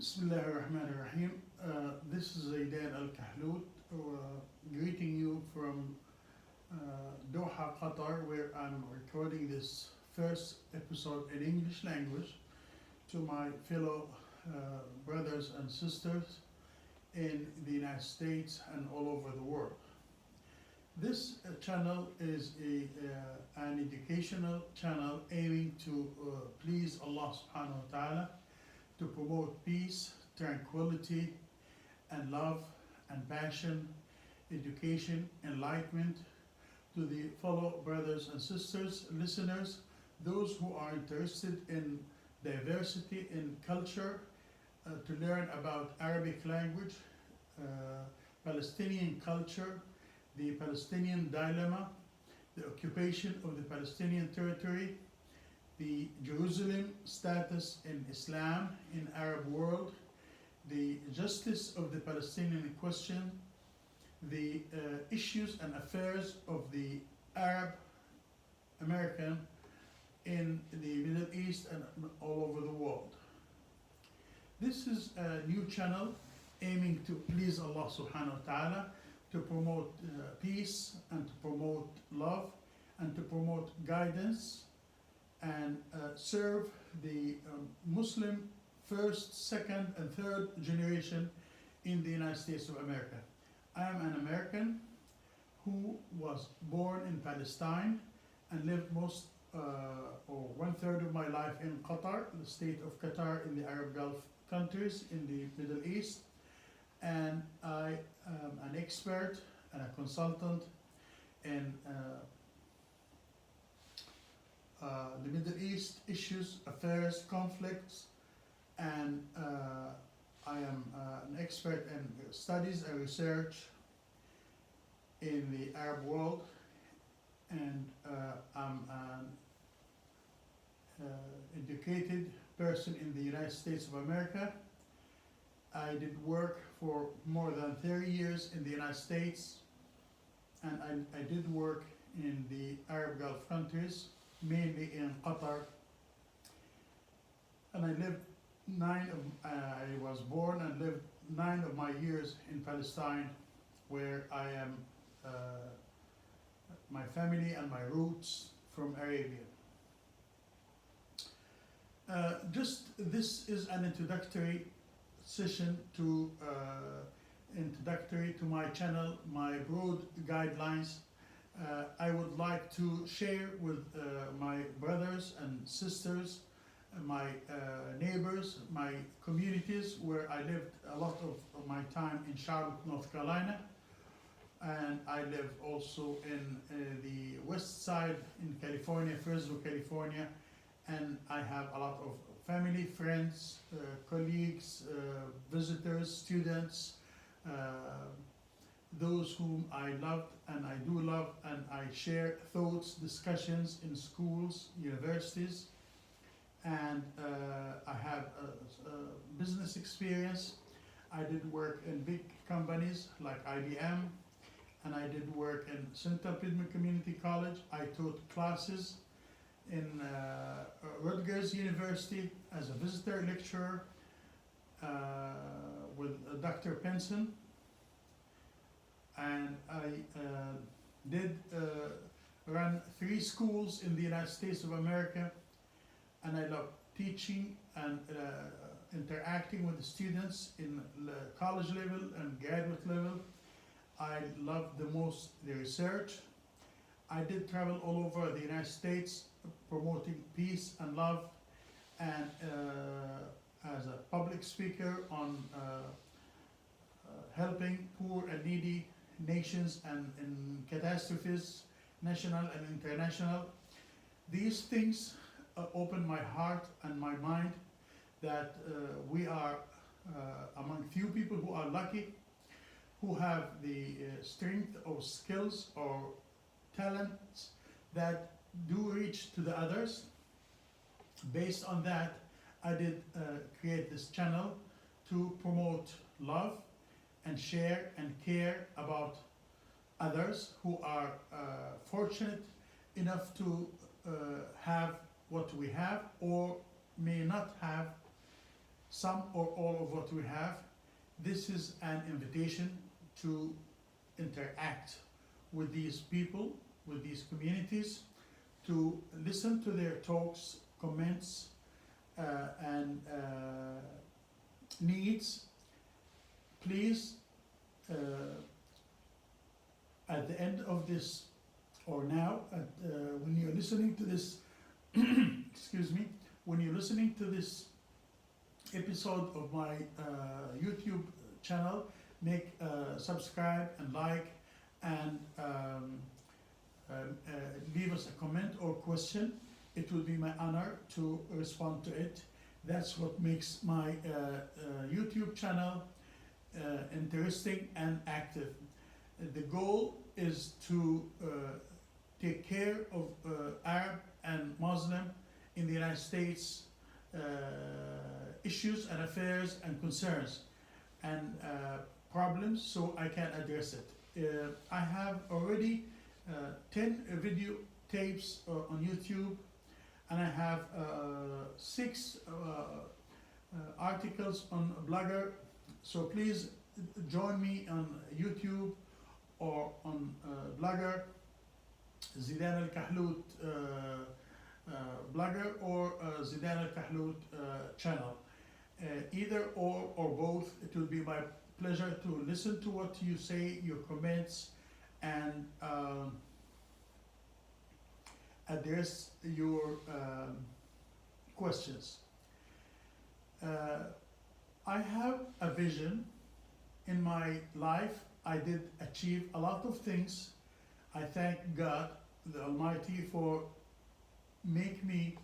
Bismillahirrahmanirrahim. This is Zaidan greeting you from Doha, Qatar, where I'm recording this first episode in English language to my fellow brothers and sisters in the United States and all over the world. This channel is an educational channel aiming to please Allah subhanahu wa ta'ala, to promote peace, tranquility, and love and passion, education, enlightenment to the fellow brothers and sisters, listeners, those who are interested in diversity in culture, to learn about Arabic language, Palestinian culture, the Palestinian dilemma, the occupation of the Palestinian territory, the Jerusalem status in Islam, in Arab world, the justice of the Palestinian question, the issues and affairs of the Arab American in the Middle East and all over the world. This is a new channel aiming to please Allah subhanahu wa ta'ala, to promote peace and to promote love and to promote guidance and serve the Muslim first, second, and third generation in the United States of America. I am an American who was born in Palestine and lived most or 1/3 of my life in Qatar, the state of Qatar in the Arab Gulf countries in the Middle East. And I am an expert and a consultant in the Middle East issues, affairs, conflicts, and I am an expert in studies and research in the Arab world, and I'm an educated person in the United States of America. I did work for more than 30 years in the United States, and I did work in the Arab Gulf countries, mainly in Qatar. And I was born and lived 9 of my years in Palestine, where I am my family and my roots from Arabia. This is an introductory session introductory to my channel, my broad guidelines. I would like to share with my brothers and sisters, my neighbors, my communities where I lived a lot of my time in Charlotte, North Carolina, and I live also in the west side in California, Fresno, California, and I have a lot of family, friends, colleagues, visitors, students, those whom I loved and I do love, and I share thoughts, discussions in schools, universities, and I have a business experience. I did work in big companies like IBM, and I did work in Central Piedmont Community College. I taught classes in Rutgers University as a visitor lecturer with Dr. Penson, and I did run 3 schools in the United States of America, and I love teaching and interacting with the students in the college level and graduate level. I love the most the research. I did travel all over the United States promoting peace and love, and as a public speaker on helping poor and needy nations and in catastrophes, national and international. These things open my heart and my mind that we are among few people who are lucky, who have the strength or skills or talents that do reach to the others. Based on that, I did create this channel to promote love and share and care about others who are fortunate enough to have what we have or may not have some or all of what we have. This is an invitation to interact with these people, with these communities, to listen to their talks, comments, and needs. Please, at the end of this, or now, when you're listening to this, excuse me, when you're listening to this episode of my YouTube channel, make subscribe and like, and leave us a comment or question. It will be my honor to respond to it. That's what makes my YouTube channel interesting and active. The goal is to take care of Arab and Muslim in the United States issues and affairs and concerns and problems, so I can address it. I have already 10 video tapes on YouTube, and I have 6 articles on Blogger. So please join me on YouTube or on Blogger, Zaidan Al-Kahlout Blogger, or Zaidan Al-Kahlout channel. Either or both, it will be my pleasure to listen to what you say, your comments, and address your questions. I have a vision in my life. I did achieve a lot of things. I thank God, the Almighty, for make me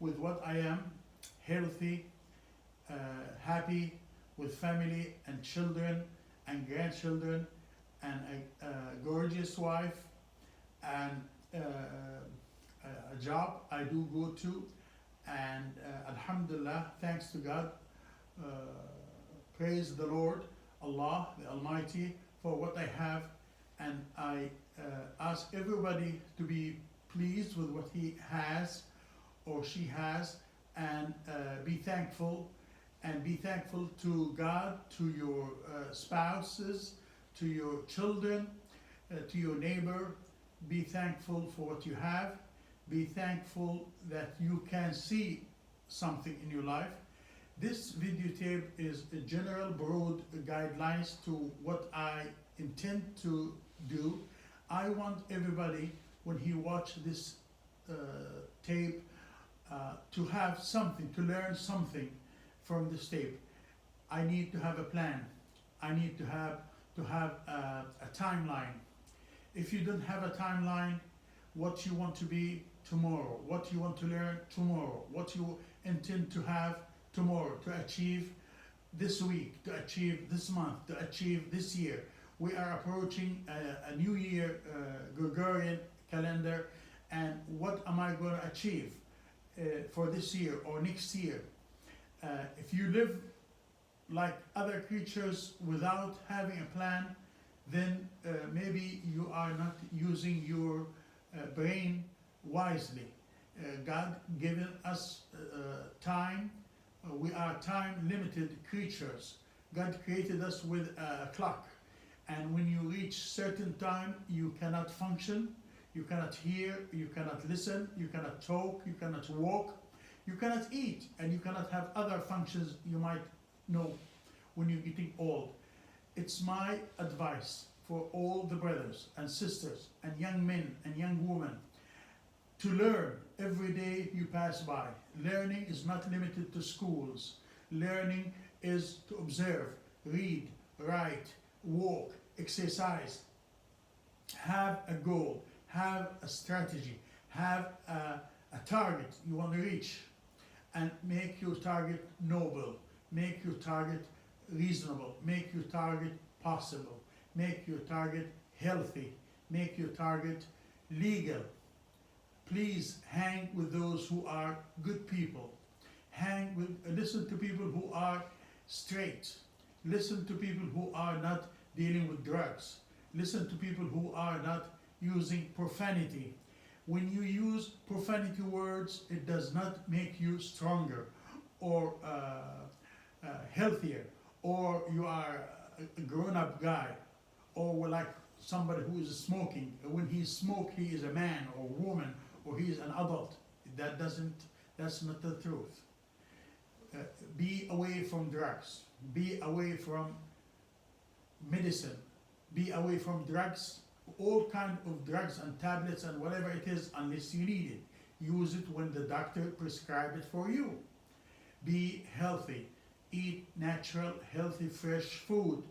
with what I am, healthy, happy, with family and children and grandchildren, and a gorgeous wife, and a job I do go to, and Alhamdulillah, thanks to God, praise the Lord, Allah, the Almighty, for what I have, and I ask everybody to be pleased with what he has or she has, and be thankful, and be thankful to God, to your spouses, to your children, to your neighbor. Be thankful for what you have. Be thankful that you can see something in your life. This videotape is a general broad guidelines to what I intend to do. I want everybody, when he watch this tape, to have something, to learn something from this tape. I need to have a plan. I need to have a timeline. If you don't have a timeline, what you want to be tomorrow, what you want to learn tomorrow, what you intend to have tomorrow, to achieve this week, to achieve this month, to achieve this year. We are approaching a new year, Gregorian calendar, and what am I going to achieve for this year or next year? If you live like other creatures without having a plan, then maybe you are not using your brain wisely. God given us time. We are time-limited creatures. God created us with a clock, and when you reach certain time, you cannot function, you cannot hear, you cannot listen, you cannot talk, you cannot walk, you cannot eat, and you cannot have other functions you might know when you're getting old. It's my advice for all the brothers and sisters and young men and young women to learn every day you pass by. Learning is not limited to schools. Learning is to observe, read, write, walk, exercise. Have a goal, have a strategy, have a target you want to reach, and make your target noble, make your target reasonable, make your target possible, make your target healthy, make your target legal. Please hang with those who are good people. Listen to people who are straight. Listen to people who are not dealing with drugs. Listen to people who are not using profanity. When you use profanity words, it does not make you stronger or healthier, or you are a grown-up guy, or like somebody who is smoking. When he smokes, he is a man or woman, or he is an adult. That's not the truth. Be away from drugs. Be away from medicine. Be away from drugs, all kind of drugs and tablets and whatever it is, unless you need it. Use it when the doctor prescribes it for you. Be healthy. Eat natural, healthy, fresh food.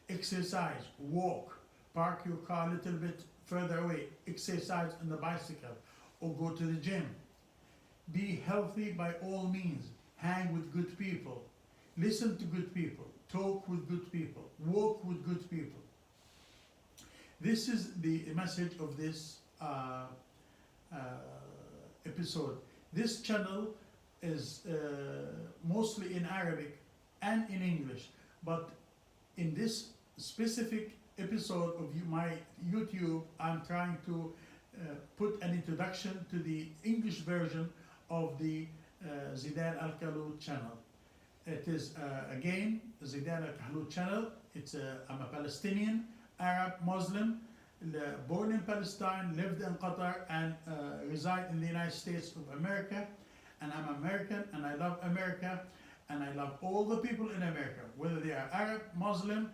Exercise. Walk. Park your car a little bit further away. Exercise on the bicycle or go to the gym. Be healthy by all means. Hang with good people. Listen to good people. Talk with good people. Walk with good people. This is the message of this episode. This channel is mostly in Arabic and in English, but in this specific episode of my YouTube, I'm trying to put an introduction to the English version of the Zaidan Al-Kahlout channel. It is again Zaidan Al-Kahlout channel. I'm a Palestinian, Arab, Muslim, born in Palestine, lived in Qatar, and reside in the United States of America. And I'm American, and I love America, and I love all the people in America, whether they are Arab, Muslim,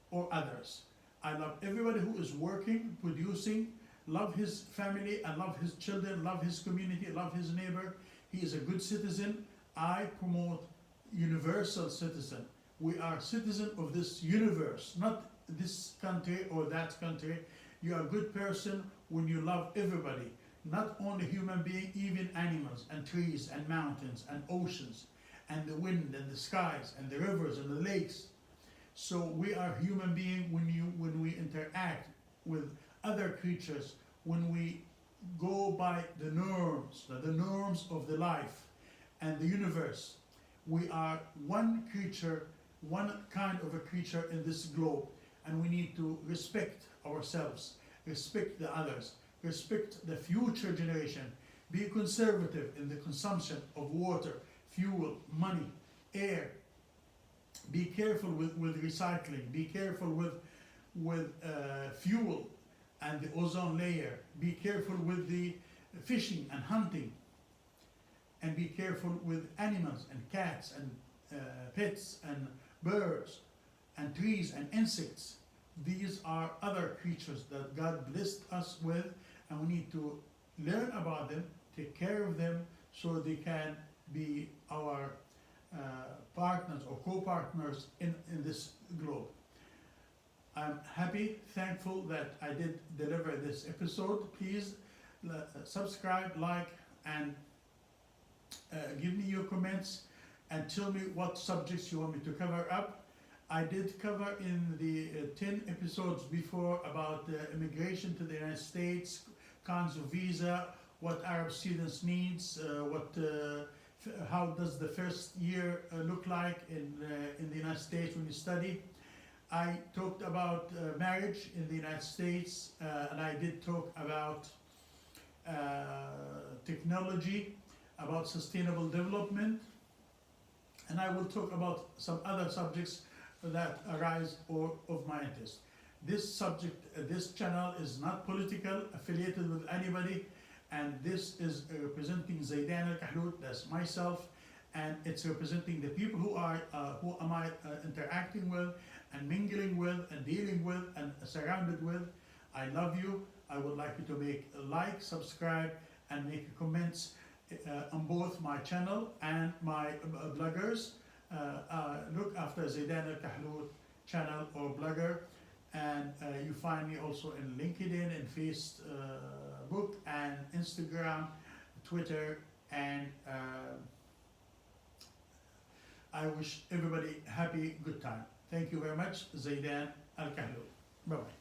or others. I love everybody who is working, producing, love his family, and love his children, love his community, love his neighbor. He is a good citizen. I promote universal citizen. We are citizens of this universe, not this country or that country. You are a good person when you love everybody, not only human beings, even animals and trees and mountains and oceans and the wind and the skies and the rivers and the lakes. So we are human beings when we interact with other creatures, when we go by the norms of the life and the universe. We are one creature, one kind of a creature in this globe, and we need to respect ourselves, respect the others, respect the future generation, be conservative in the consumption of water, fuel, money, air. Be careful with recycling, be careful with fuel and the ozone layer, be careful with the fishing and hunting, and be careful with animals and cats and pets and birds and trees and insects. These are other creatures that God blessed us with, and we need to learn about them, take care of them, so they can be our partners or co-partners in this globe. I'm happy, thankful that I did deliver this episode. Please subscribe, like, and give me your comments and tell me what subjects you want me to cover up. I did cover in the 10 episodes before about immigration to the United States, kinds of visa, what Arab students needs, how does the first year look like in the United States when you study. I talked about marriage in the United States, and I did talk about technology, about sustainable development, and I will talk about some other subjects that arise or of my interest. This subject, this channel is not political, affiliated with anybody, and this is representing Zaidan Al-Kahlout, that's myself, and it's representing the people who am I interacting with and mingling with and dealing with and surrounded with. I love you. I would like you to make a like, subscribe, and make comments on both my channel and my bloggers. Look after Zaidan Al-Kahlout channel or blogger, and you find me also in LinkedIn and Facebook and Instagram, Twitter, and I wish everybody happy, good time. Thank you very much. Zaidan Al-Kahlout. Bye-bye.